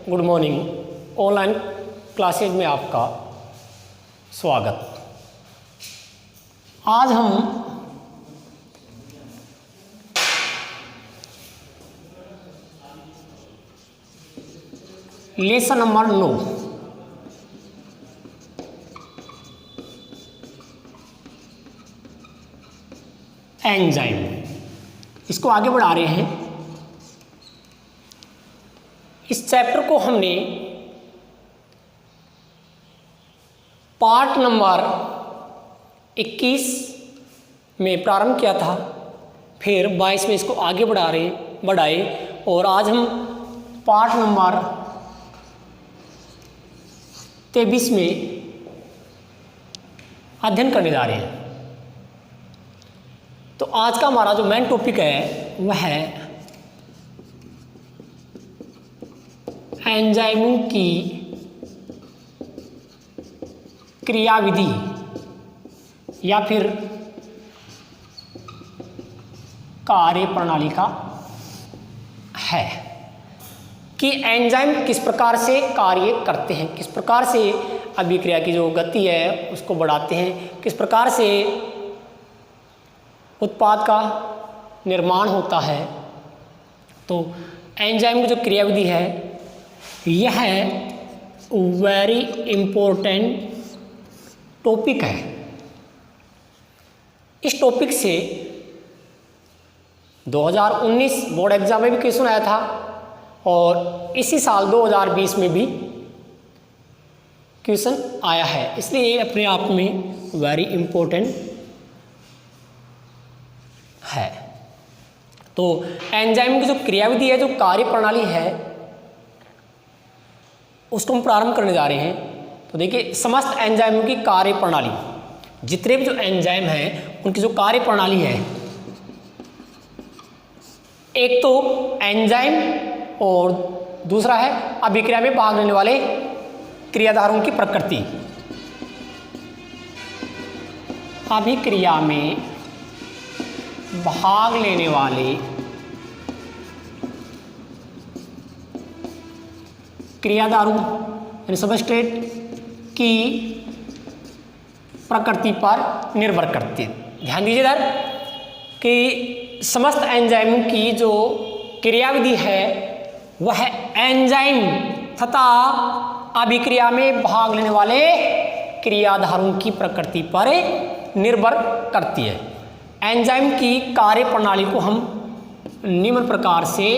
Good morning. Online classes में आपका स्वागत। आज हम लेसन नंबर 9 एंजाइम, इसको आगे बढ़ा रहे हैं। इस चैप्टर को हमने पार्ट नंबर 21 में प्रारंभ किया था, फिर 22 में इसको आगे बढ़ाए और आज हम पार्ट नंबर 23 में अध्ययन करने जा रहे हैं। तो आज का हमारा जो मेन टॉपिक है वह है एंजाइमों की क्रियाविधि या फिर कार्य प्रणाली का है कि एंजाइम किस प्रकार से कार्य करते हैं, किस प्रकार से अभिक्रिया की जो गति है उसको बढ़ाते हैं, किस प्रकार से उत्पाद का निर्माण होता है। तो एंजाइम की जो क्रियाविधि है यह वेरी इम्पोर्टेंट टॉपिक है। इस टॉपिक से 2019 बोर्ड एग्जाम में भी क्वेश्चन आया था और इसी साल 2020 में भी क्वेश्चन आया है, इसलिए ये अपने आप में वेरी इम्पोर्टेंट है। तो एंजाइम की जो क्रियाविधि है, जो कार्य प्रणाली है, उसको हम प्रारंभ करने जा रहे हैं। तो देखिए, समस्त एंजाइमों की कार्य प्रणाली, जितने भी जो एंजाइम हैं उनकी जो कार्य प्रणाली है, एक तो एंजाइम और दूसरा है अभिक्रिया में भाग लेने वाले क्रियाधारों की प्रकृति। अभिक्रिया में भाग लेने वाले क्रियाधारों यानी सबस्ट्रेट की प्रकृति पर निर्भर करती है। ध्यान दीजिए इधर कि समस्त एंजाइमों की जो क्रियाविधि है वह एंजाइम तथा अभिक्रिया में भाग लेने वाले क्रियाधारों की प्रकृति पर निर्भर करती है। एंजाइम की कार्य प्रणाली को हम निम्न प्रकार से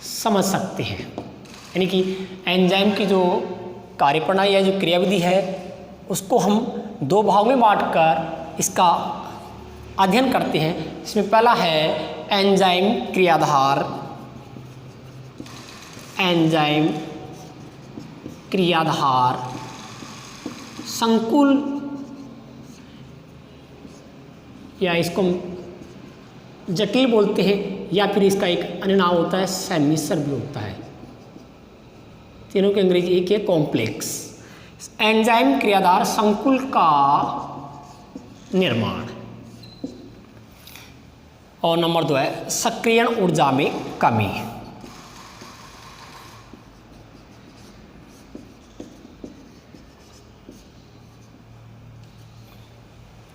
समझ सकते हैं, यानी कि एंजाइम की जो कार्य प्रणाली है, जो क्रियाविधि है, उसको हम दो भागों में बांटकर इसका अध्ययन करते हैं। इसमें पहला है एंजाइम क्रियाधार। एंजाइम क्रियाधार संकुल, या इसको जटिल बोलते हैं, या फिर इसका एक अन्य नाम होता है सेमिसर भी होता है। तीनों के अंग्रेजी एक है कॉम्प्लेक्स। एंजाइम क्रियाधार संकुल का निर्माण। और नंबर 2 है सक्रियण ऊर्जा में कमी।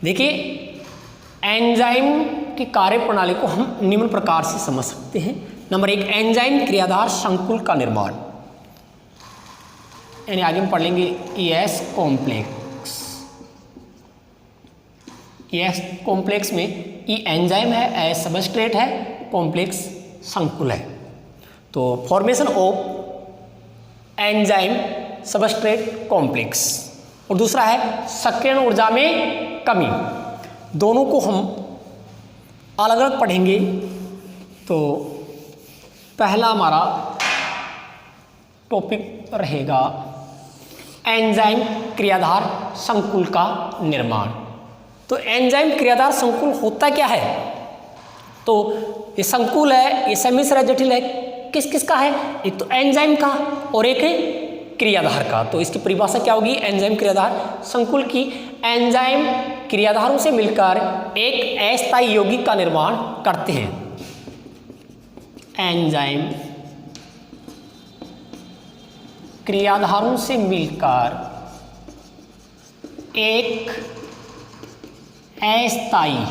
देखिए, एंजाइम की कार्य प्रणाली को हम निम्न प्रकार से समझ सकते हैं। नंबर 1, एंजाइम क्रियाधार संकुल का निर्माण, यानी आगे हम पढ़ लेंगे ES कॉम्प्लेक्स। ES कॉम्प्लेक्स में E एंजाइम है, S सबस्ट्रेट है, कॉम्प्लेक्स संकुल है। तो formation of enzyme substrate complex. और दूसरा है सक्रियण ऊर्जा में कमी। दोनों को हम अलग अलग पढ़ेंगे। तो पहला हमारा टॉपिक रहेगा एंजाइम क्रियाधार संकुल का निर्माण। तो एंजाइम क्रियाधार संकुल होता क्या है? तो ये संकुल है, ये सेमिसर है, जटिल है, किस किस का है? एक तो एंजाइम का और एक है क्रियाधार का। तो इसकी परिभाषा क्या होगी? एंजाइम क्रियाधार संकुल की एंजाइम क्रियाधारों से मिलकर एक अस्थायी यौगिक का निर्माण करते हैं। एंजाइम क्रियाधारों से मिलकर एक अस्थायी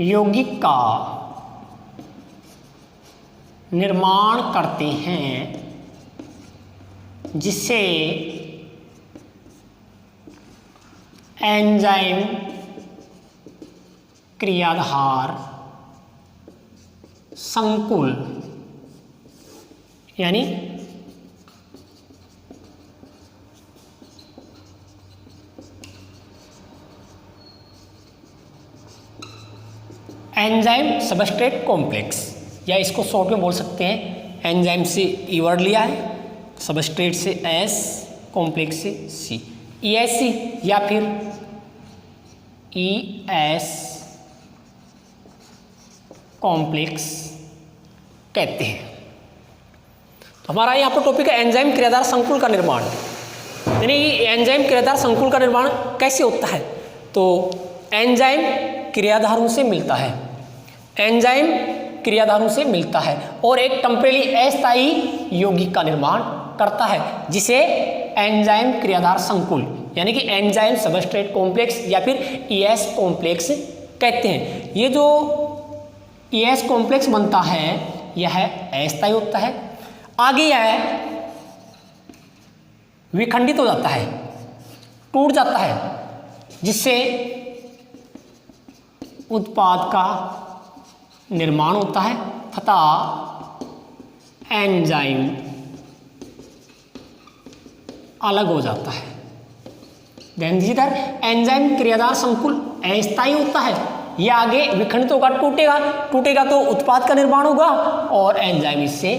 यौगिक का निर्माण करते हैं, जिसे एंजाइम क्रियाधार संकुल यानी एंजाइम सबस्ट्रेट कॉम्प्लेक्स, या इसको शॉर्ट में बोल सकते हैं, एंजाइम से ई वर्ड लिया है, सबस्ट्रेट से एस, कॉम्प्लेक्स से सी, ESC या फिर ES कॉम्प्लेक्स कहते हैं। तो हमारा यहाँ पर टॉपिक है एंजाइम क्रियाधार संकुल का निर्माण। यानी एंजाइम क्रियाधार संकुल का निर्माण कैसे होता है? तो एंजाइम क्रियाधारों से मिलता है, एंजाइम क्रियाधारों से मिलता है और एक टेम्परेरी अस्थायी यौगिक का निर्माण करता है, जिसे एंजाइम क्रियाधार संकुल यानी कि एंजाइम सबस्ट्रेट कॉम्प्लेक्स या फिर ES कॉम्प्लेक्स कहते हैं। ये जो ES कॉम्प्लेक्स बनता है यह अस्थायी होता है, आगे यह विखंडित हो जाता है, टूट जाता है, जिससे उत्पाद का निर्माण होता है तथा एंजाइम अलग हो जाता है। ध्यान दीजिए इधर, एंजाइम क्रियाधार संकुल अस्थायी होता है, यह आगे विखंडित होगा, टूटेगा तो उत्पाद का निर्माण होगा और एंजाइम इससे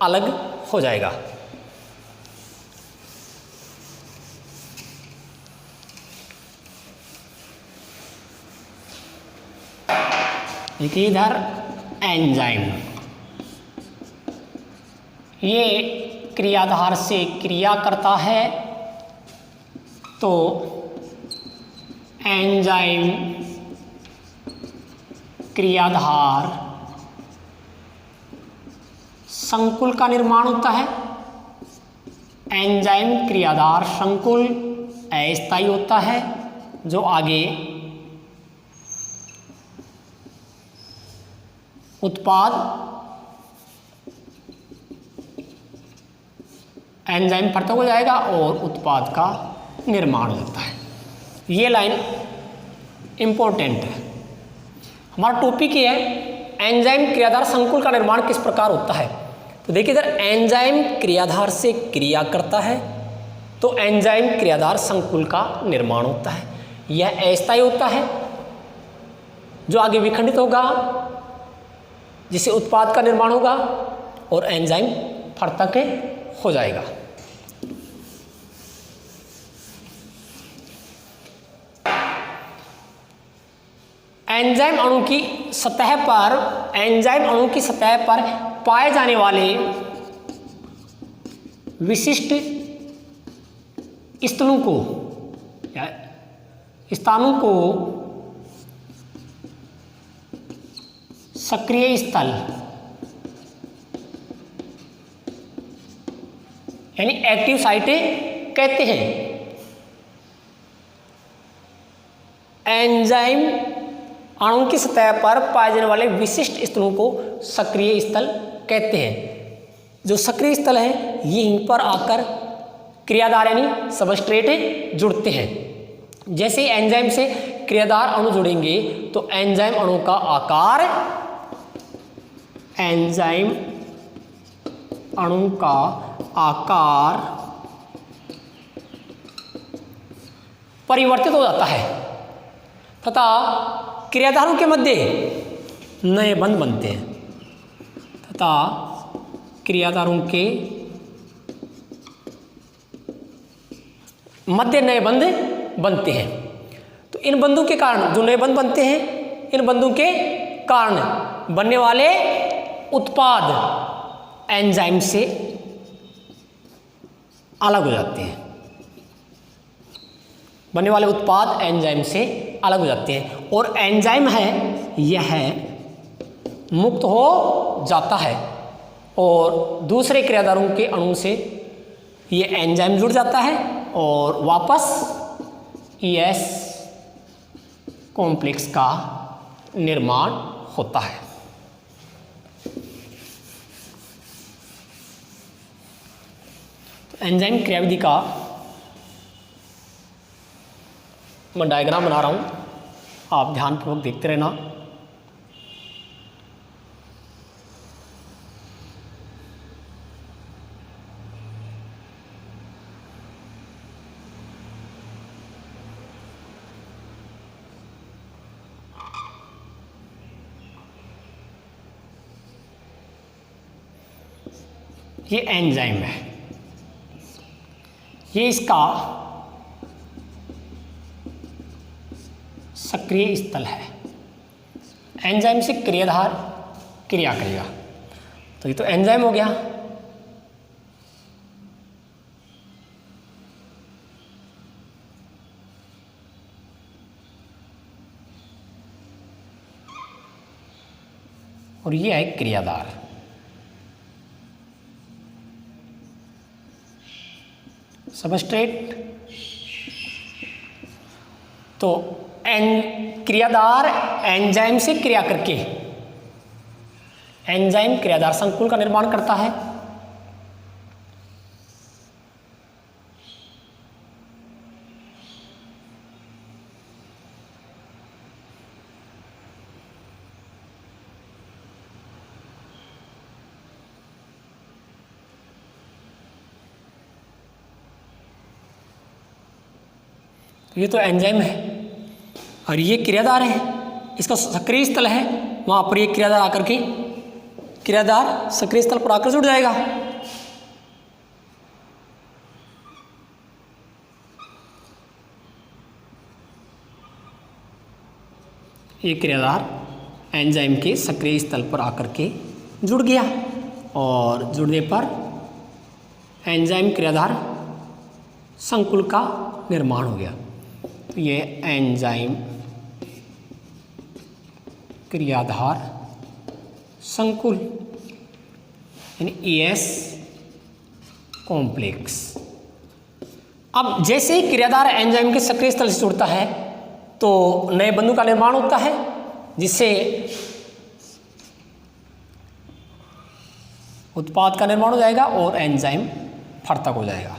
अलग हो जाएगा। देखिए इधर एंजाइम ये क्रियाधार से क्रिया करता है, तो एंजाइम क्रियाधार संकुल का निर्माण होता है। एंजाइम क्रियाधार संकुल अस्थायी होता है, जो आगे उत्पाद एंजाइम पृथक हो जाएगा और उत्पाद का निर्माण होता है। ये लाइन इंपॉर्टेंट है। हमारा टॉपिक ये है एंजाइम क्रियाधार संकुल का निर्माण किस प्रकार होता है। तो देखिए इधर एंजाइम क्रियाधार से क्रिया करता है तो एंजाइम क्रियाधार संकुल का निर्माण होता है। यह अस्थायी होता है, जो आगे विखंडित होगा, जिससे उत्पाद का निर्माण होगा और एंजाइम पृथक हो जाएगा। एंजाइम अणु की सतह पर पाए जाने वाले विशिष्ट स्थलों को या स्थानों को सक्रिय स्थल यानी एक्टिव साइटें कहते हैं। एंजाइम अणु की सतह पर पाए जाने वाले विशिष्ट स्थलों को सक्रिय स्थल कहते हैं। जो सक्रिय स्थल है यहीं पर आकर क्रियाधार यानी सबस्ट्रेट जुड़ते हैं। जैसे एंजाइम से क्रियाधार अणु जुड़ेंगे तो एंजाइम अणु का आकार, एंजाइम अणु का आकार परिवर्तित हो जाता है तथा क्रियाधारों के मध्य नए बंध बनते हैं तथा क्रियाधारों के मध्य नए बंध बनते हैं। तो इन बंधों के कारण जो नए बंध बनते हैं, इन बंधों के कारण बनने वाले उत्पाद एंजाइम से अलग हो जाते हैं। बनने वाले उत्पाद एंजाइम से अलग हो जाते हैं और एंजाइम है यह मुक्त हो जाता है और दूसरे क्रियाधारों के अणु से ये एंजाइम जुड़ जाता है और वापस ES कॉम्प्लेक्स का निर्माण होता है। तो एंजाइम क्रियाविधि का मैं डायग्राम बना रहा हूँ, आप ध्यानपूर्वक देखते रहना। ये एंजाइम है, ये इसका सक्रिय स्थल है। एंजाइम से क्रियाधार क्रिया करेगा, तो ये तो एंजाइम हो गया। और ये है क्रियाधार। सबस्ट्रेट, तो क्रियाधार एंजाइम से क्रिया करके एंजाइम क्रियाधार संकुल का निर्माण करता है। ये तो एंजाइम है और ये क्रियाधार है, इसका सक्रिय स्थल है, वहां पर ये क्रियाधार आकर के क्रियाधार सक्रिय स्थल पर आकर जुड़ जाएगा। ये क्रियाधार एंजाइम के सक्रिय स्थल पर आकर के जुड़ गया और जुड़ने पर एंजाइम क्रियाधार संकुल का निर्माण हो गया। तो ये एंजाइम क्रियाधार संकुल यानी ES कॉम्प्लेक्स। अब जैसे ही क्रियाधार एंजाइम के सक्रिय स्थल से जुड़ता है तो नए बंधु का निर्माण होता है, जिससे उत्पाद का निर्माण हो जाएगा और एंजाइम फर्तक हो जाएगा।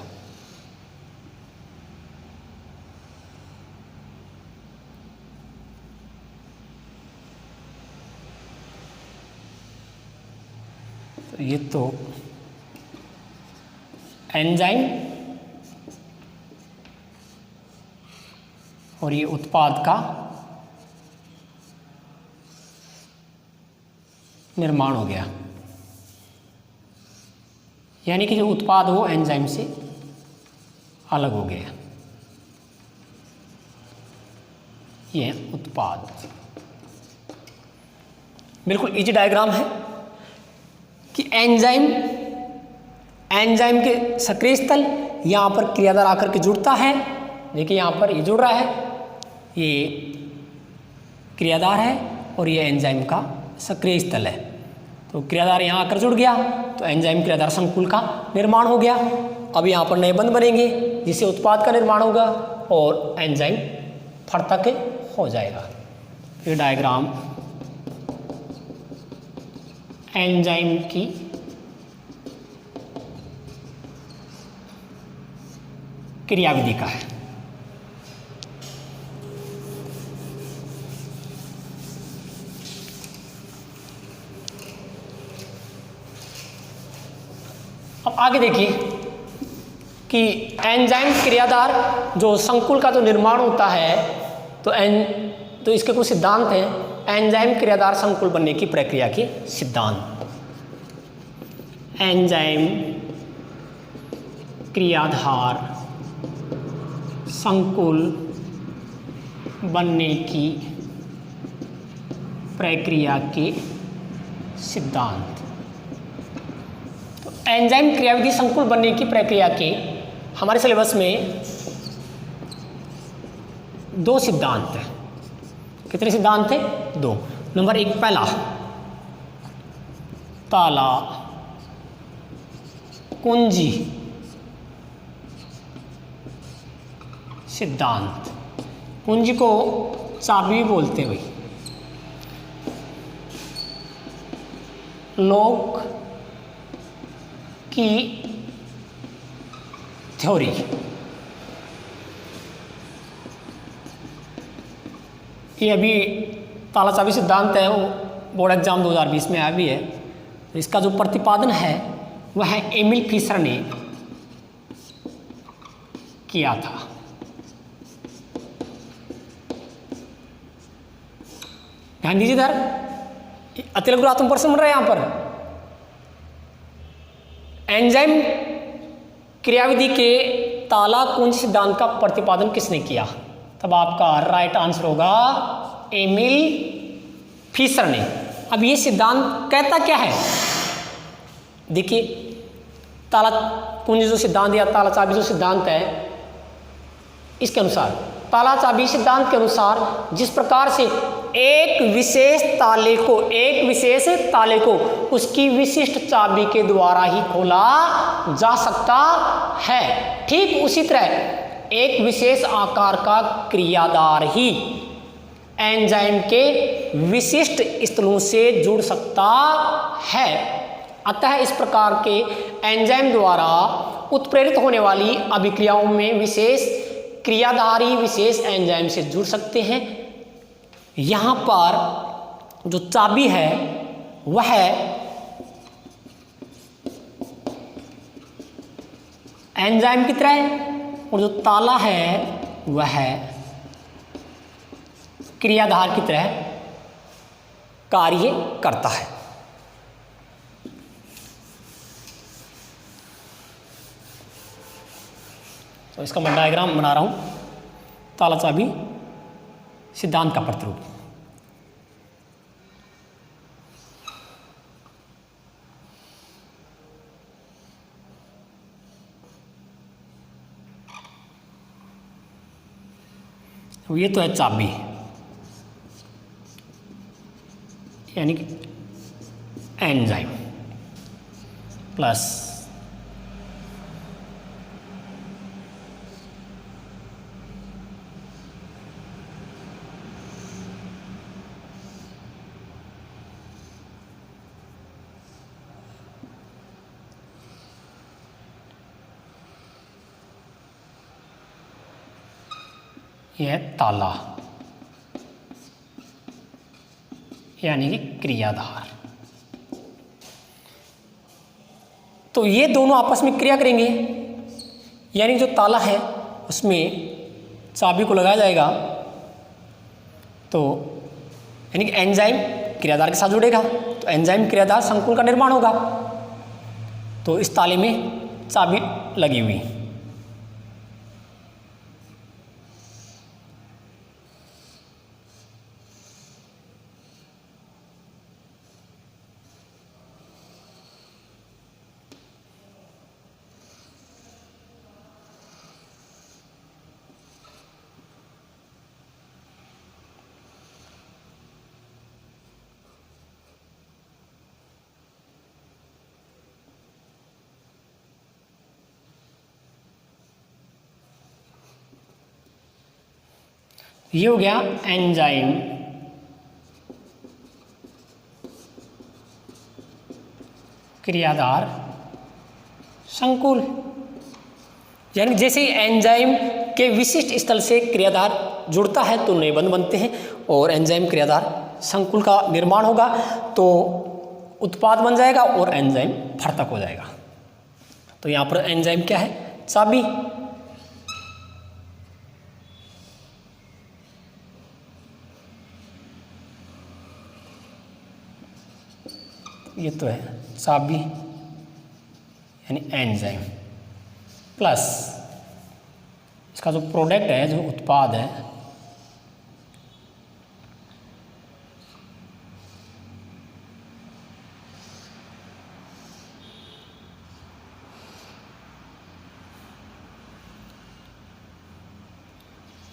ये तो एंजाइम और ये उत्पाद का निर्माण हो गया, यानी कि जो उत्पाद वो एंजाइम से अलग हो गया। ये उत्पाद बिल्कुल इजी डायग्राम है कि एंजाइम के सक्रिय स्थल यहाँ पर क्रियाधार आकर के जुड़ता है। देखिए यहाँ पर ये जुड़ रहा है, ये क्रियाधार है और ये एंजाइम का सक्रिय स्थल है। तो क्रियाधार यहाँ आकर जुड़ गया तो एंजाइम क्रियाधार संकुल का निर्माण हो गया। अब यहाँ पर नए बंध बनेंगे जिससे उत्पाद का निर्माण होगा और एंजाइम फर्तक हो जाएगा। ये डायग्राम एंजाइम की क्रियाविधि का है। अब आगे देखिए कि एंजाइम क्रियाधार जो संकुल का जो निर्माण होता है तो इसके कुछ सिद्धांत हैं। एंजाइम क्रियाधार संकुल बनने की प्रक्रिया के सिद्धांत। एंजाइम क्रियाधार संकुल बनने की प्रक्रिया के सिद्धांत। तो एंजाइम क्रियाविधि संकुल बनने की प्रक्रिया के हमारे सिलेबस में 2 सिद्धांत हैं। कितने सिद्धांत थे? 2। नंबर 1 पहला ताला कुंजी सिद्धांत। कुंजी को चाबी भी बोलते हैं भाई। लॉक की थ्योरी, ये अभी ताला चाबी सिद्धांत है, वो बोर्ड एग्जाम 2020 में आया भी है। तो इसका जो प्रतिपादन है वह है एमिल फिशर ने किया था। ध्यान दीजिए इधर, अतिलघु गुणात्मक प्रश्न बन रहा है यहाँ पर। एंजाइम क्रियाविधि के ताला कुंज सिद्धांत का प्रतिपादन किसने किया? तब आपका राइट आंसर होगा एमिल फिशर ने। अब ये सिद्धांत कहता क्या है? देखिए, ताला कुंज जो सिद्धांत या ताला चाबी जो सिद्धांत है, इसके अनुसार, ताला चाबी सिद्धांत के अनुसार जिस प्रकार से एक विशेष ताले को उसकी विशिष्ट चाबी के द्वारा ही खोला जा सकता है, ठीक उसी तरह एक विशेष आकार का क्रियाधार ही एंजाइम के विशिष्ट स्थलों से जुड़ सकता है। अतः इस प्रकार के एंजाइम द्वारा उत्प्रेरित होने वाली अभिक्रियाओं में विशेष क्रियाधारी विशेष एंजाइम से जुड़ सकते हैं। यहाँ पर जो चाबी है वह एंजाइम की तरह है और जो ताला है वह क्रियाधार की तरह कार्य करता है। तो इसका मैं डायग्राम बना रहा हूं, ताला चाबी सिद्धांत का प्रतिरूप। ये तो है चाबी, यानी कि एंजाइम प्लस यह ताला यानी कि क्रियाधार। तो ये दोनों आपस में क्रिया करेंगे, यानी जो ताला है उसमें चाबी को लगाया जाएगा तो यानी कि एंजाइम क्रियाधार के साथ जुड़ेगा, तो एंजाइम क्रियाधार संकुल का निर्माण होगा। तो इस ताले में चाबी लगी हुई, ये हो गया एंजाइम क्रियाधार संकुल। यानी जैसे ही एंजाइम के विशिष्ट स्थल से क्रियाधार जुड़ता है तो नए बंध बनते हैं और एंजाइम क्रियाधार संकुल का निर्माण होगा, तो उत्पाद बन जाएगा और एंजाइम फर्तक हो जाएगा। तो यहाँ पर एंजाइम क्या है? चाबी। ये तो है चाबी यानी एंजाइम प्लस इसका जो प्रोडक्ट है, जो उत्पाद है,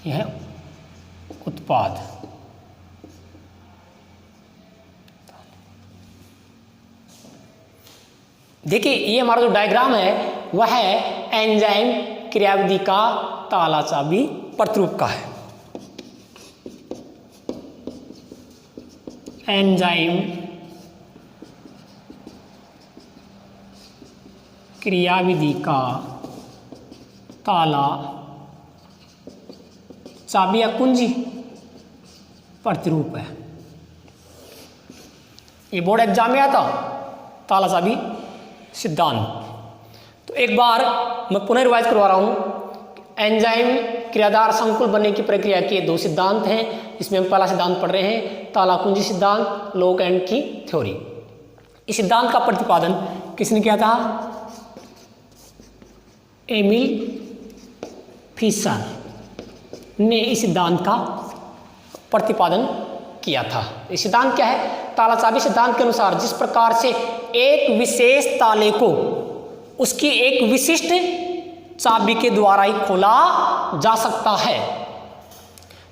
यह उत्पाद। देखिए ये हमारा जो डायग्राम है वह है एंजाइम क्रियाविधि का ताला चाबी प्रतिरूप का है। एंजाइम क्रियाविधि का ताला चाबी या कुंजी प्रतिरूप है। ये बोर्ड एग्जाम में आता ताला चाबी सिद्धांत। तो एक बार मैं पुनः रिवाइज करवा रहा हूँ। एंजाइम क्रियाधार संकुल बनने की प्रक्रिया के दो सिद्धांत हैं। इसमें हम पहला सिद्धांत पढ़ रहे हैं ताला कुंजी सिद्धांत, लॉक एंड की थ्योरी। इस सिद्धांत का प्रतिपादन किसने किया था? एमिल फिशर ने इस सिद्धांत का प्रतिपादन किया था। ये सिद्धांत क्या है? ताला चाबी सिद्धांत के अनुसार जिस प्रकार से एक विशेष ताले को उसकी एक विशिष्ट चाबी के द्वारा ही खोला जा सकता है,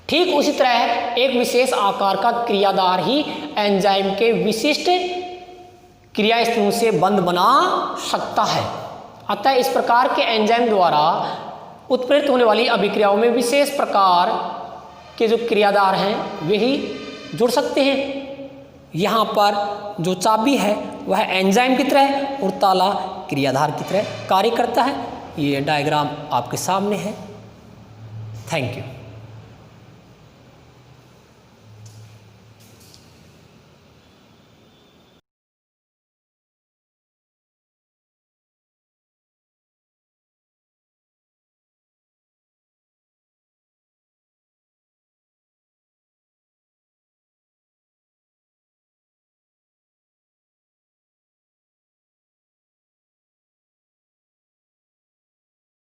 ठीक उसी तरह एक विशेष आकार का क्रियाधार ही एंजाइम के विशिष्ट क्रिया स्थलों से बंद बना सकता है। अतः इस प्रकार के एंजाइम द्वारा उत्प्रेरित होने वाली अभिक्रियाओं में विशेष प्रकार के जो क्रियाधार हैं वे ही जुड़ सकते हैं। यहाँ पर जो चाबी है वह एंजाइम की तरह और ताला क्रियाधार की तरह कार्य करता है। ये डायग्राम आपके सामने है। Thank you.